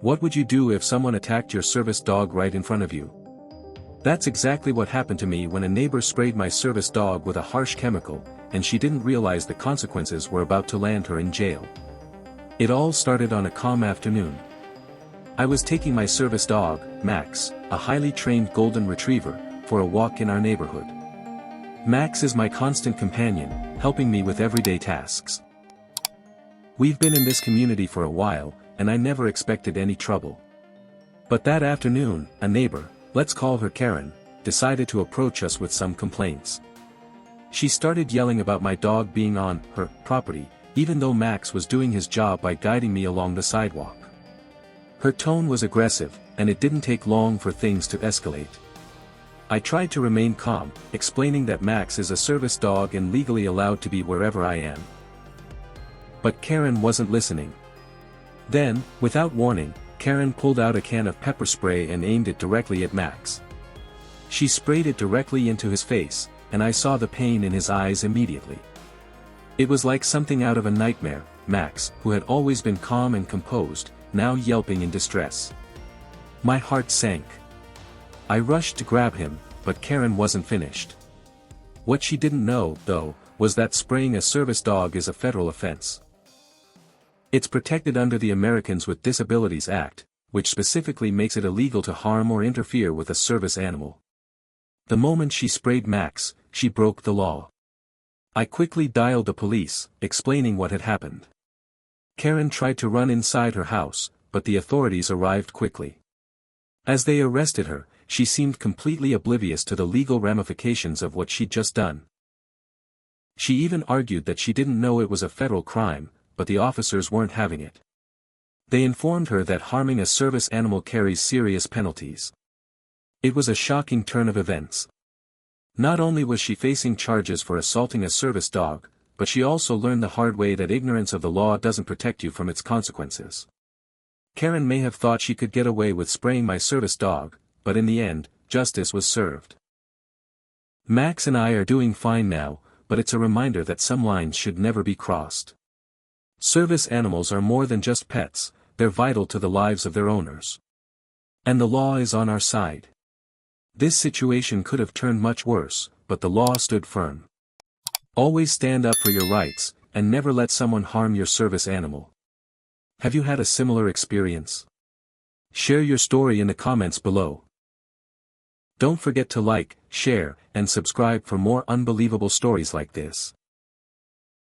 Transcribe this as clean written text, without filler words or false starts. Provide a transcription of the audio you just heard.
What would you do if someone attacked your service dog right in front of you? That's exactly what happened to me when a neighbor sprayed my service dog with a harsh chemical, and she didn't realize the consequences were about to land her in jail. It all started on a calm afternoon. I was taking my service dog, Max, a highly trained golden retriever, for a walk in our neighborhood. Max is my constant companion, helping me with everyday tasks. We've been in this community for a while, and I never expected any trouble. But that afternoon, a neighbor, let's call her Karen, decided to approach us with some complaints. She started yelling about my dog being on her property, even though Max was doing his job by guiding me along the sidewalk. Her tone was aggressive, and it didn't take long for things to escalate. I tried to remain calm, explaining that Max is a service dog and legally allowed to be wherever I am. But Karen wasn't listening. Then, without warning, Karen pulled out a can of pepper spray and aimed it directly at Max. She sprayed it directly into his face, and I saw the pain in his eyes immediately. It was like something out of a nightmare. Max, who had always been calm and composed, now yelping in distress. My heart sank. I rushed to grab him, but Karen wasn't finished. What she didn't know, though, was that spraying a service dog is a federal offense. It's protected under the Americans with Disabilities Act, which specifically makes it illegal to harm or interfere with a service animal. The moment she sprayed Max, she broke the law. I quickly dialed the police, explaining what had happened. Karen tried to run inside her house, but the authorities arrived quickly. As they arrested her, she seemed completely oblivious to the legal ramifications of what she'd just done. She even argued that she didn't know it was a federal crime, but the officers weren't having it. They informed her that harming a service animal carries serious penalties. It was a shocking turn of events. Not only was she facing charges for assaulting a service dog, but she also learned the hard way that ignorance of the law doesn't protect you from its consequences. Karen may have thought she could get away with spraying my service dog, but in the end, justice was served. Max and I are doing fine now, but it's a reminder that some lines should never be crossed. Service animals are more than just pets, they're vital to the lives of their owners. And the law is on our side. This situation could have turned much worse, but the law stood firm. Always stand up for your rights, and never let someone harm your service animal. Have you had a similar experience? Share your story in the comments below. Don't forget to like, share, and subscribe for more unbelievable stories like this.